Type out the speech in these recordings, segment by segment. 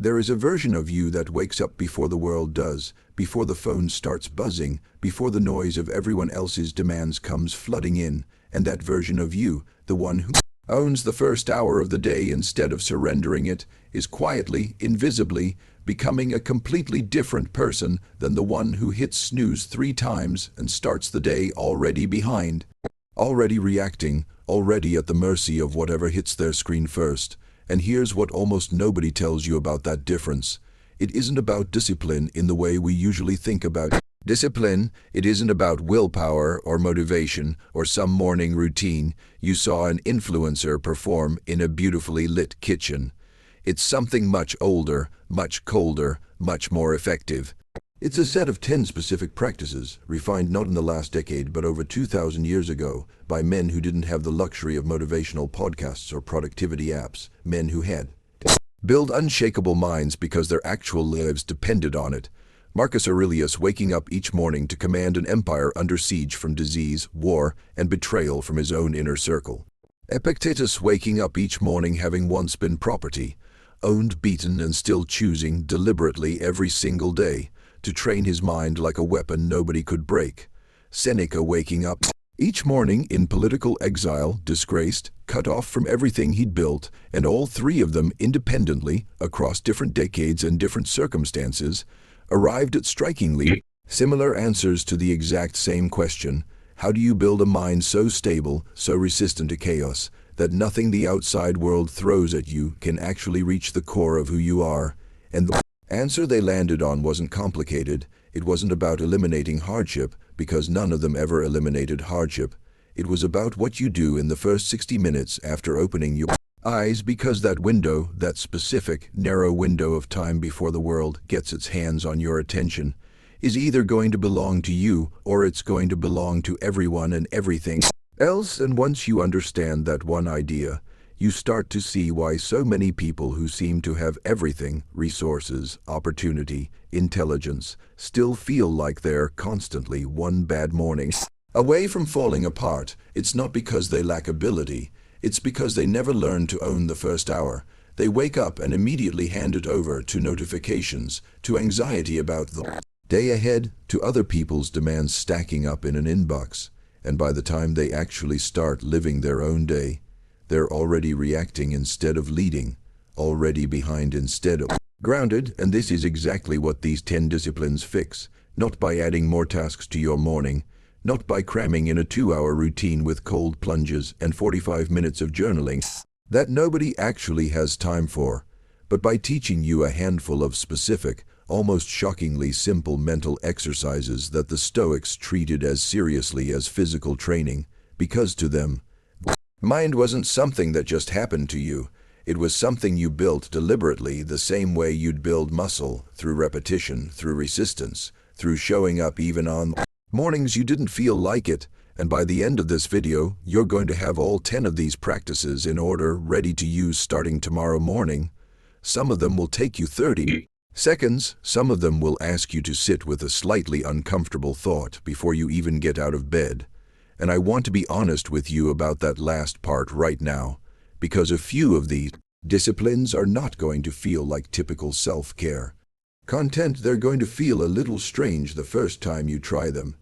There is a version of you that wakes up before the world does, before the phone starts buzzing, before the noise of everyone else's demands comes flooding in, and that version of you, the one who owns the first hour of the day instead of surrendering it, is quietly, invisibly, becoming a completely different person than the one who hits snooze 3 times and starts the day already behind, already reacting, already at the mercy of whatever hits their screen first. And here's what almost nobody tells you about that difference. It isn't about discipline in the way we usually think about discipline. It isn't about willpower or motivation or some morning routine you saw an influencer perform in a beautifully lit kitchen. It's something much older, much colder, much more effective. It's a set of 10 specific practices, refined not in the last decade but over 2,000 years ago, by men who didn't have the luxury of motivational podcasts or productivity apps, men who had built unshakable minds because their actual lives depended on it. Marcus Aurelius waking up each morning to command an empire under siege from disease, war, and betrayal from his own inner circle. Epictetus waking up each morning having once been property, owned, beaten, and still choosing deliberately every single day to train his mind like a weapon nobody could break. Seneca waking up each morning in political exile, disgraced, cut off from everything he'd built, and all 3 of them independently, across different decades and different circumstances, arrived at strikingly similar answers to the exact same question: how do you build a mind so stable, so resistant to chaos, that nothing the outside world throws at you can actually reach the core of who you are? And the answer they landed on wasn't complicated. It wasn't about eliminating hardship, because none of them ever eliminated hardship. It was about what you do in the first 60 minutes after opening your eyes, because that window, that specific, narrow window of time before the world gets its hands on your attention, is either going to belong to you or it's going to belong to everyone and everything else. And once you understand that one idea, you start to see why so many people who seem to have everything, resources, opportunity, intelligence, still feel like they're constantly one bad morning away from falling apart. It's not because they lack ability. It's because they never learned to own the first hour. They wake up and immediately hand it over to notifications, to anxiety about the day ahead, to other people's demands stacking up in an inbox. And by the time they actually start living their own day, they're already reacting instead of leading, already behind instead of grounded. And this is exactly what these 10 disciplines fix, not by adding more tasks to your morning, not by cramming in a 2-hour routine with cold plunges and 45 minutes of journaling that nobody actually has time for, but by teaching you a handful of specific, almost shockingly simple mental exercises that the Stoics treated as seriously as physical training, because to them, mind wasn't something that just happened to you. It was something you built deliberately, the same way you'd build muscle, through repetition, through resistance, through showing up even on mornings you didn't feel like it. And by the end of this video, you're going to have all 10 of these practices in order, ready to use starting tomorrow morning. Some of them will take you 30 seconds. Some of them will ask you to sit with a slightly uncomfortable thought before you even get out of bed. And I want to be honest with you about that last part right now, because a few of these disciplines are not going to feel like typical self-care content. They're going to feel a little strange the first time you try them,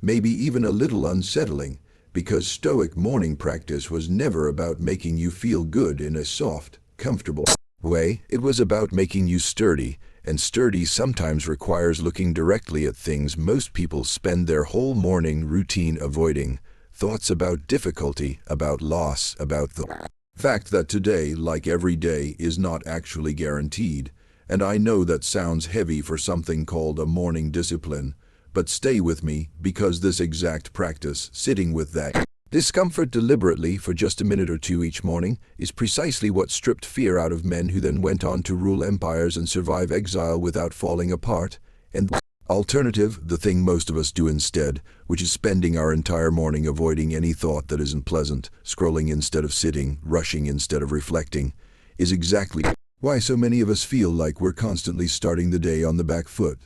maybe even a little unsettling, because Stoic morning practice was never about making you feel good in a soft, comfortable way. It was about making you sturdy, and sturdy sometimes requires looking directly at things most people spend their whole morning routine avoiding. Thoughts about difficulty, about loss, about the fact that today, like every day, is not actually guaranteed. And I know that sounds heavy for something called a morning discipline, but stay with me, because this exact practice, sitting with that discomfort deliberately for just a minute or 2 each morning, is precisely what stripped fear out of men who then went on to rule empires and survive exile without falling apart. And the alternative, the thing most of us do instead, which is spending our entire morning avoiding any thought that isn't pleasant, scrolling instead of sitting, rushing instead of reflecting, is exactly why so many of us feel like we're constantly starting the day on the back foot,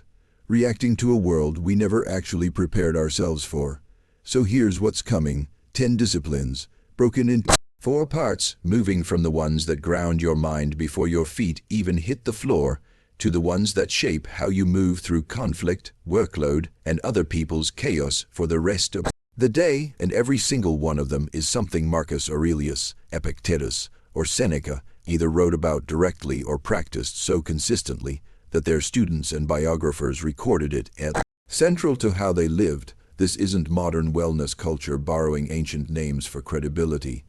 reacting to a world we never actually prepared ourselves for. So here's what's coming: 10 disciplines, broken into 4 parts, moving from the ones that ground your mind before your feet even hit the floor, to the ones that shape how you move through conflict, workload, and other people's chaos for the rest of the day, and every single one of them is something Marcus Aurelius, Epictetus, or Seneca either wrote about directly or practiced so consistently that their students and biographers recorded it as central to how they lived. This isn't modern wellness culture borrowing ancient names for credibility.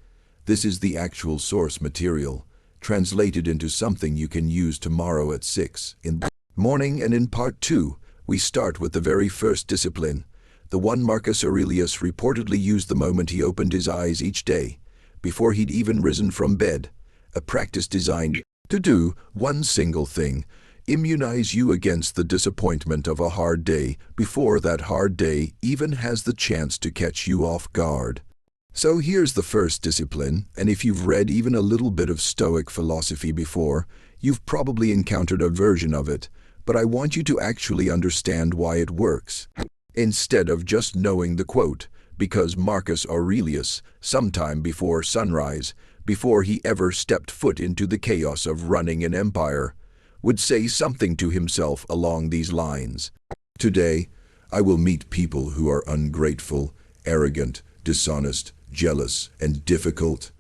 This is the actual source material, translated into something you can use tomorrow at 6 in the morning. And in part 2, we start with the very first discipline, the one Marcus Aurelius reportedly used the moment he opened his eyes each day, before he'd even risen from bed, a practice designed to do one single thing: immunize you against the disappointment of a hard day before that hard day even has the chance to catch you off guard. So here's the first discipline, and if you've read even a little bit of Stoic philosophy before, you've probably encountered a version of it, but I want you to actually understand why it works, instead of just knowing the quote, because Marcus Aurelius, sometime before sunrise, before he ever stepped foot into the chaos of running an empire, would say something to himself along these lines. Today, I will meet people who are ungrateful, arrogant, dishonest, jealous, and difficult.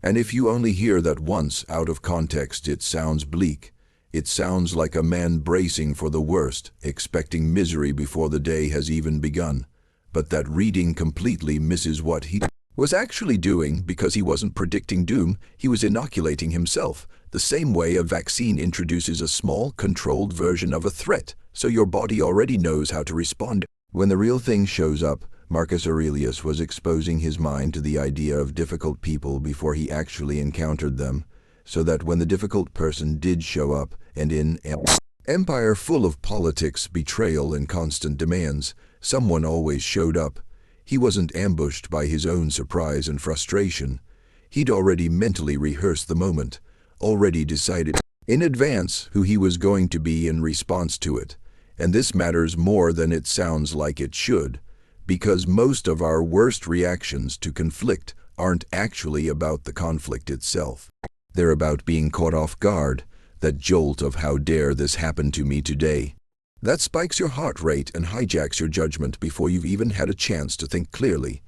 And if you only hear that once out of context, it sounds bleak. It sounds like a man bracing for the worst, expecting misery before the day has even begun. But that reading completely misses what he was actually doing, because he wasn't predicting doom, he was inoculating himself, the same way a vaccine introduces a small, controlled version of a threat, so your body already knows how to respond. When the real thing shows up, Marcus Aurelius was exposing his mind to the idea of difficult people before he actually encountered them, so that when the difficult person did show up, and in an empire full of politics, betrayal, and constant demands, someone always showed up. He wasn't ambushed by his own surprise and frustration. He'd already mentally rehearsed the moment, already decided in advance who he was going to be in response to it. And this matters more than it sounds like it should, because most of our worst reactions to conflict aren't actually about the conflict itself. They're about being caught off guard, that jolt of "how dare this happen to me today?" That spikes your heart rate and hijacks your judgment before you've even had a chance to think clearly.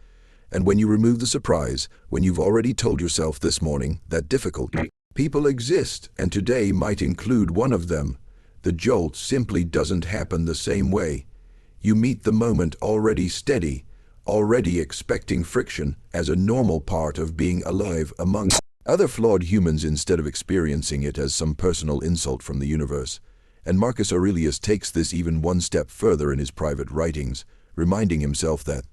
And when you remove the surprise, when you've already told yourself this morning that difficult people exist, and today might include one of them, the jolt simply doesn't happen the same way. You meet the moment already steady, already expecting friction as a normal part of being alive among other flawed humans, instead of experiencing it as some personal insult from the universe. And Marcus Aurelius takes this even one step further in his private writings, reminding himself that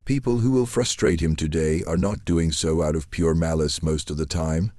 people who will frustrate him today are not doing so out of pure malice most of the time.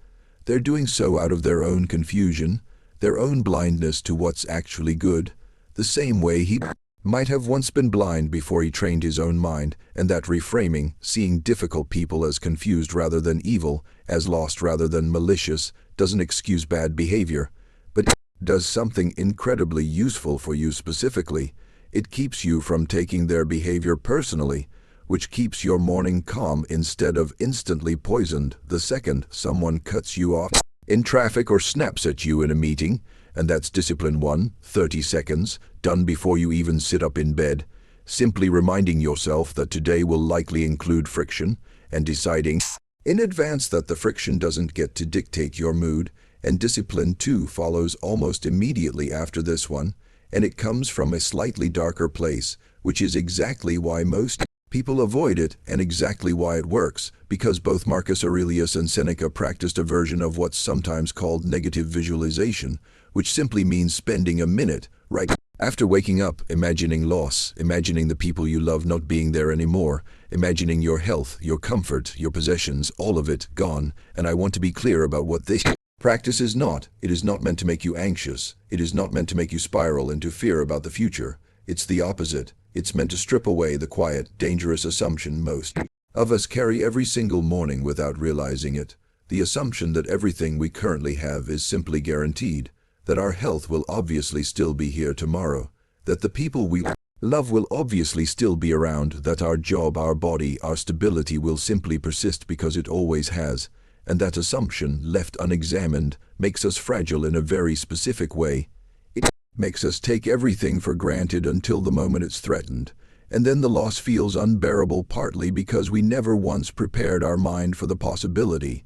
They're doing so out of their own confusion, their own blindness to what's actually good, the same way he might have once been blind before he trained his own mind. And that reframing, seeing difficult people as confused rather than evil, as lost rather than malicious, doesn't excuse bad behavior, but it does something incredibly useful for you specifically. It keeps you from taking their behavior personally, which keeps your morning calm instead of instantly poisoned the second someone cuts you off in traffic or snaps at you in a meeting. And that's discipline 1, 30 seconds, done before you even sit up in bed, simply reminding yourself that today will likely include friction, and deciding in advance that the friction doesn't get to dictate your mood. And discipline 2 follows almost immediately after this one, and it comes from a slightly darker place, which is exactly why most people avoid it, and exactly why it works, because both Marcus Aurelius and Seneca practiced a version of what's sometimes called negative visualization, which simply means spending a minute right after waking up, imagining loss, imagining the people you love not being there anymore, imagining your health, your comfort, your possessions, all of it gone. And I want to be clear about what this practice is not. It is not meant to make you anxious. It is not meant to make you spiral into fear about the future. It's the opposite. It's meant to strip away the quiet, dangerous assumption most of us carry every single morning without realizing it. The assumption that everything we currently have is simply guaranteed, that our health will obviously still be here tomorrow, that the people we Love will obviously still be around, that our job, our body, our stability will simply persist because it always has, and that assumption, left unexamined, makes us fragile in a very specific way. It makes us take everything for granted until the moment it's threatened, and then the loss feels unbearable, partly because we never once prepared our mind for the possibility.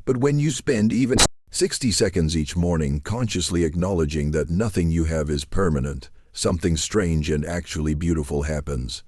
But when you spend even 60 seconds each morning consciously acknowledging that nothing you have is permanent, something strange and actually beautiful happens.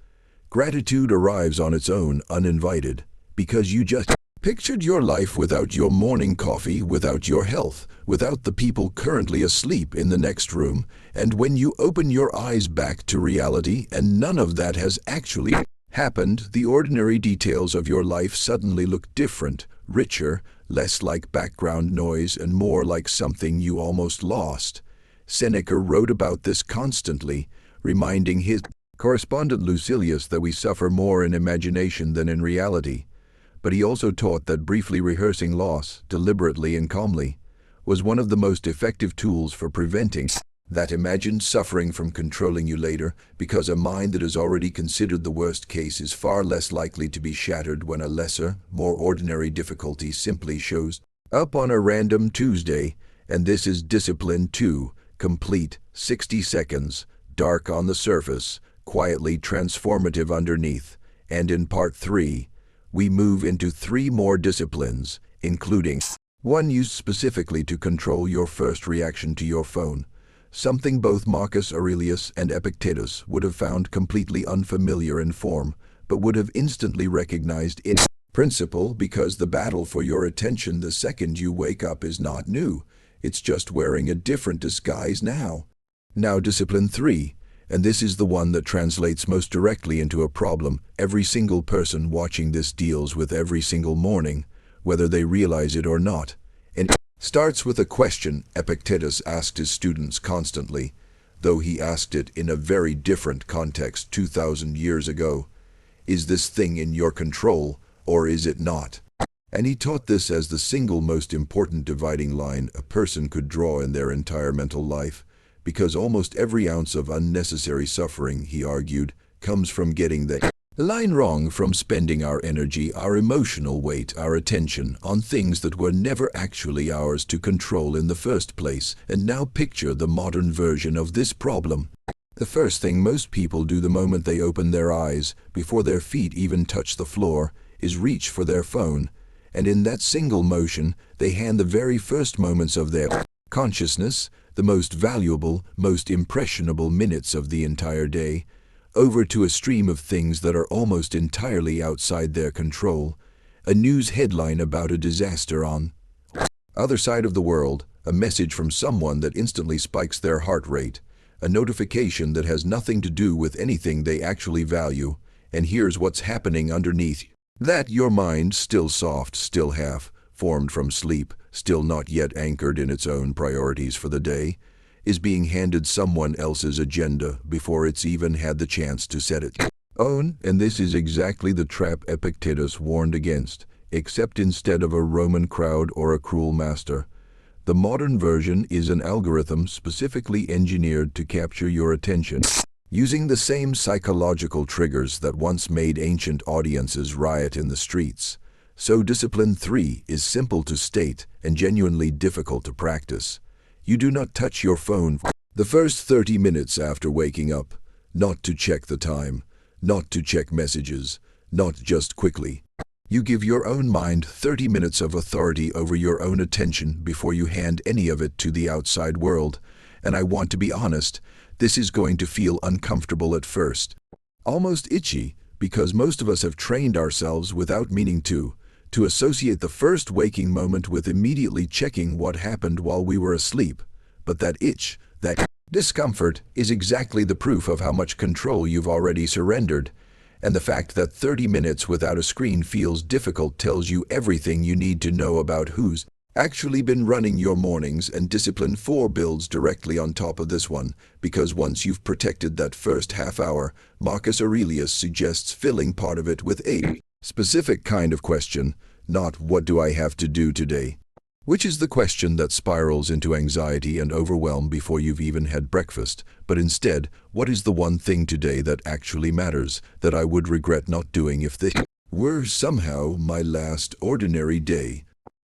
Gratitude arrives on its own, uninvited, because you just pictured your life without your morning coffee, without your health, without the people currently asleep in the next room, and when you open your eyes back to reality and none of that has actually happened, the ordinary details of your life suddenly look different, richer, less like background noise and more like something you almost lost. Seneca wrote about this constantly, reminding his correspondent Lucilius that we suffer more in imagination than in reality. But he also taught that briefly rehearsing loss, deliberately and calmly, was one of the most effective tools for preventing that imagined suffering from controlling you later, because a mind that has already considered the worst case is far less likely to be shattered when a lesser, more ordinary difficulty simply shows up on a random Tuesday. And this is discipline 2, complete, 60 seconds, dark on the surface, quietly transformative underneath. And in part 3, we move into 3 more disciplines, including one used specifically to control your first reaction to your phone, something both Marcus Aurelius and Epictetus would have found completely unfamiliar in form, but would have instantly recognized in principle, because the battle for your attention the second you wake up is not new. It's just wearing a different disguise now. Now discipline 3, and this is the one that translates most directly into a problem every single person watching this deals with every single morning, whether they realize it or not. And it starts with a question Epictetus asked his students constantly, though he asked it in a very different context 2,000 years ago. Is this thing in your control, or is it not? And he taught this as the single most important dividing line a person could draw in their entire mental life, because almost every ounce of unnecessary suffering, he argued, comes from getting the line wrong, from spending our energy, our emotional weight, our attention on things that were never actually ours to control in the first place. And now picture the modern version of this problem. The first thing most people do the moment they open their eyes, before their feet even touch the floor, is reach for their phone. And in that single motion, they hand the very first moments of their consciousness, the most valuable, most impressionable minutes of the entire day, over to a stream of things that are almost entirely outside their control. A news headline about a disaster on the other side of the world, a message from someone that instantly spikes their heart rate, a notification that has nothing to do with anything they actually value, and here's what's happening underneath that: your mind, still soft, still half formed from sleep, still not yet anchored in its own priorities for the day, is being handed someone else's agenda before it's even had the chance to set its own. And this is exactly the trap Epictetus warned against, except instead of a Roman crowd or a cruel master, the modern version is an algorithm specifically engineered to capture your attention, using the same psychological triggers that once made ancient audiences riot in the streets. So discipline 3 is simple to state and genuinely difficult to practice. You do not touch your phone the first 30 minutes after waking up, not to check the time, not to check messages, not just quickly. You give your own mind 30 minutes of authority over your own attention before you hand any of it to the outside world. And I want to be honest, this is going to feel uncomfortable at first, almost itchy, because most of us have trained ourselves without meaning to associate the first waking moment with immediately checking what happened while we were asleep. But that itch, that discomfort, is exactly the proof of how much control you've already surrendered. And the fact that 30 minutes without a screen feels difficult tells you everything you need to know about who's actually been running your mornings. And discipline 4 builds directly on top of this one, because once you've protected that first half hour, Marcus Aurelius suggests filling part of it with a specific kind of question, not "what do I have to do today?" Which is the question that spirals into anxiety and overwhelm before you've even had breakfast. But instead, what is the one thing today that actually matters, that I would regret not doing if this were somehow my last ordinary day?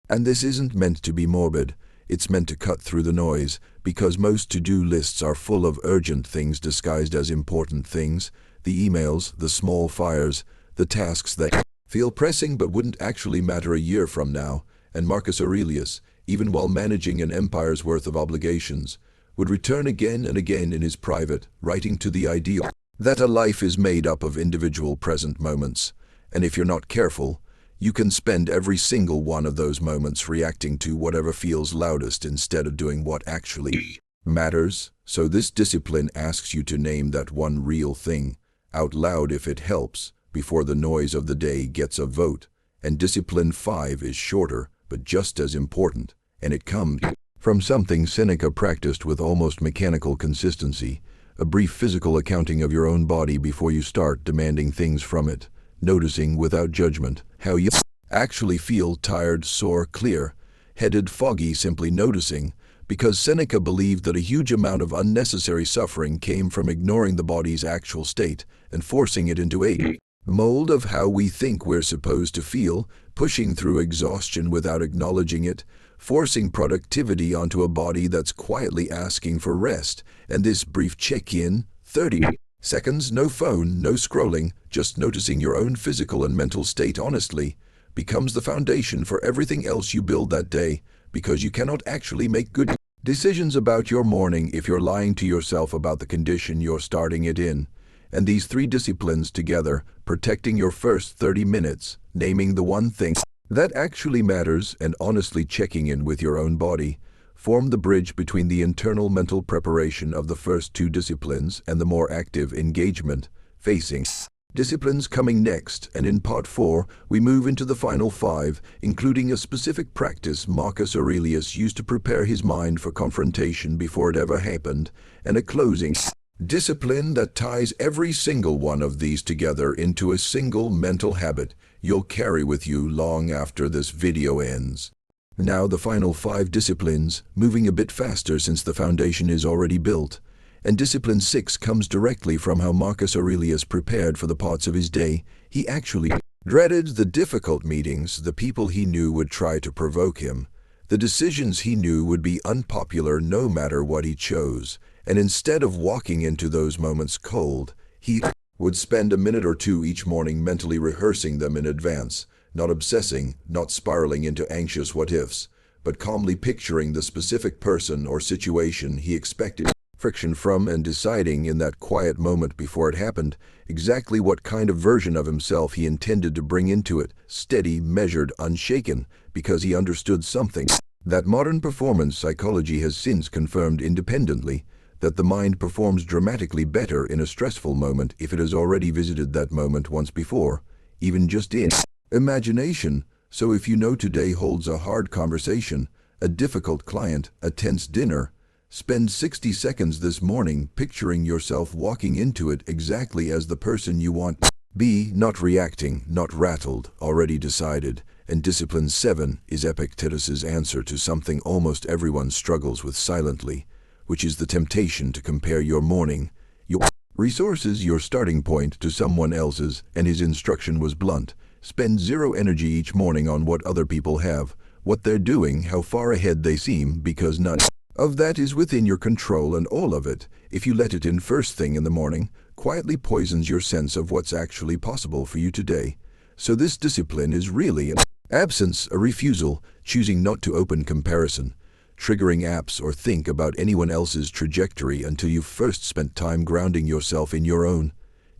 And this isn't meant to be morbid. It's meant to cut through the noise, because most to-do lists are full of urgent things disguised as important things. The emails, the small fires, the tasks that feel pressing but wouldn't actually matter a year from now. And Marcus Aurelius, even while managing an empire's worth of obligations, would return again and again in his private, writing to the ideal that a life is made up of individual present moments. And if you're not careful, you can spend every single one of those moments reacting to whatever feels loudest instead of doing what actually matters. So this discipline asks you to name that one real thing, out loud if it helps, before the noise of the day gets a vote. And discipline 5 is shorter, but just as important, and it comes from something Seneca practiced with almost mechanical consistency, a brief physical accounting of your own body before you start demanding things from it. Noticing without judgment how you actually feel, tired, sore, clear, headed, foggy, simply noticing, because Seneca believed that a huge amount of unnecessary suffering came from ignoring the body's actual state and forcing it into a mold of how we think we're supposed to feel, pushing through exhaustion without acknowledging it, forcing productivity onto a body that's quietly asking for rest. And this brief check-in, 30 seconds, no phone, no scrolling, just noticing your own physical and mental state honestly, becomes the foundation for everything else you build that day, because you cannot actually make good decisions about your morning if you're lying to yourself about the condition you're starting it in. And these 3 disciplines together, protecting your first 30 minutes, naming the one thing that actually matters, and honestly checking in with your own body, form the bridge between the internal mental preparation of the first 2 disciplines and the more active engagement facing disciplines coming next. And in part 4, we move into the final 5, including a specific practice Marcus Aurelius used to prepare his mind for confrontation before it ever happened, and a closing discipline that ties every single one of these together into a single mental habit you'll carry with you long after this video ends. Now the final 5 disciplines, moving a bit faster since the foundation is already built. And discipline 6 comes directly from how Marcus Aurelius prepared for the parts of his day he actually dreaded, the difficult meetings, the people he knew would try to provoke him, the decisions he knew would be unpopular no matter what he chose. And instead of walking into those moments cold, he would spend a minute or 2 each morning mentally rehearsing them in advance, not obsessing, not spiraling into anxious what-ifs, but calmly picturing the specific person or situation he expected friction from, and deciding in that quiet moment before it happened exactly what kind of version of himself he intended to bring into it, steady, measured, unshaken, because he understood something that modern performance psychology has since confirmed independently, that the mind performs dramatically better in a stressful moment if it has already visited that moment once before, even just in imagination. So if you know today holds a hard conversation, a difficult client, a tense dinner, spend 60 seconds this morning picturing yourself walking into it exactly as the person you want to be, not reacting, not rattled, already decided. And discipline 7 is Epictetus's answer to something almost everyone struggles with silently, which is the temptation to compare your morning, your resources, your starting point to someone else's. And his instruction was blunt: spend 0 energy each morning on what other people have, what they're doing, how far ahead they seem, because none of that is within your control, and all of it, if you let it in first thing in the morning, quietly poisons your sense of what's actually possible for you today. So this discipline is really an absence, a refusal, choosing not to open comparison, triggering apps, or think about anyone else's trajectory until you've first spent time grounding yourself in your own.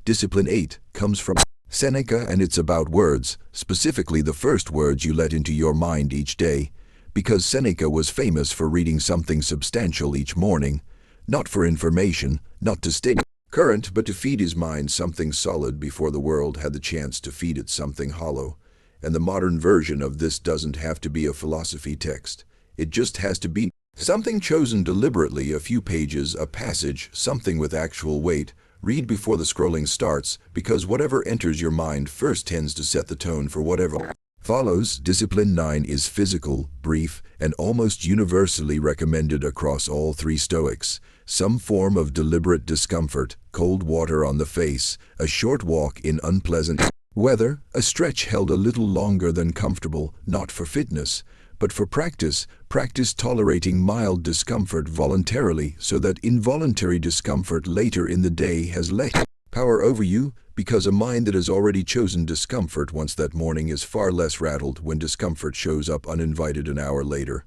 Discipline 8 comes from Seneca, and it's about words, specifically the first words you let into your mind each day, because Seneca was famous for reading something substantial each morning, not for information, not to stay current, but to feed his mind something solid before the world had the chance to feed it something hollow. And the modern version of this doesn't have to be a philosophy text. It just has to be something chosen deliberately, a few pages, a passage, something with actual weight. Read before the scrolling starts, because whatever enters your mind first tends to set the tone for whatever Follows. Discipline 9 is physical, brief, and almost universally recommended across all three Stoics. Some form of deliberate discomfort, cold water on the face, a short walk in unpleasant weather, a stretch held a little longer than comfortable, not for fitness, but for practice. Practice tolerating mild discomfort voluntarily so that involuntary discomfort later in the day has less power over you, because a mind that has already chosen discomfort once that morning is far less rattled when discomfort shows up uninvited an hour later.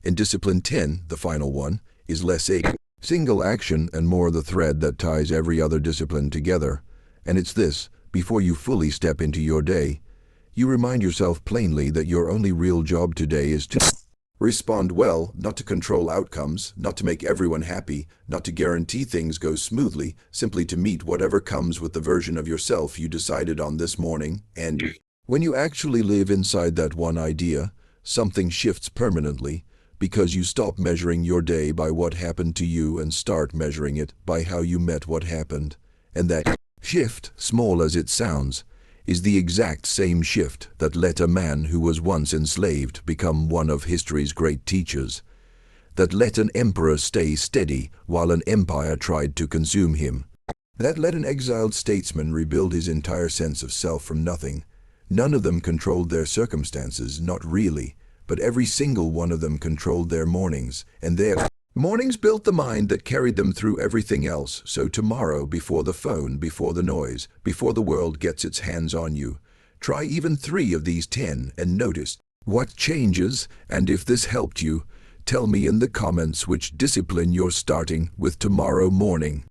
And Discipline 10, the final one, is less a single action and more the thread that ties every other discipline together. And it's this: before you fully step into your day, you remind yourself plainly that your only real job today is to respond well, not to control outcomes, not to make everyone happy, not to guarantee things go smoothly, simply to meet whatever comes with the version of yourself you decided on this morning. And when you actually live inside that one idea, something shifts permanently, because you stop measuring your day by what happened to you and start measuring it by how you met what happened. And that shift, small as it sounds, is the exact same shift that let a man who was once enslaved become one of history's great teachers, that let an emperor stay steady while an empire tried to consume him, that let an exiled statesman rebuild his entire sense of self from nothing. None of them controlled their circumstances, not really, but every single one of them controlled their mornings, and their mornings built the mind that carried them through everything else. So tomorrow, before the phone, before the noise, before the world gets its hands on you, try even 3 of these 10 and notice what changes. And if this helped you, tell me in the comments which discipline you're starting with tomorrow morning.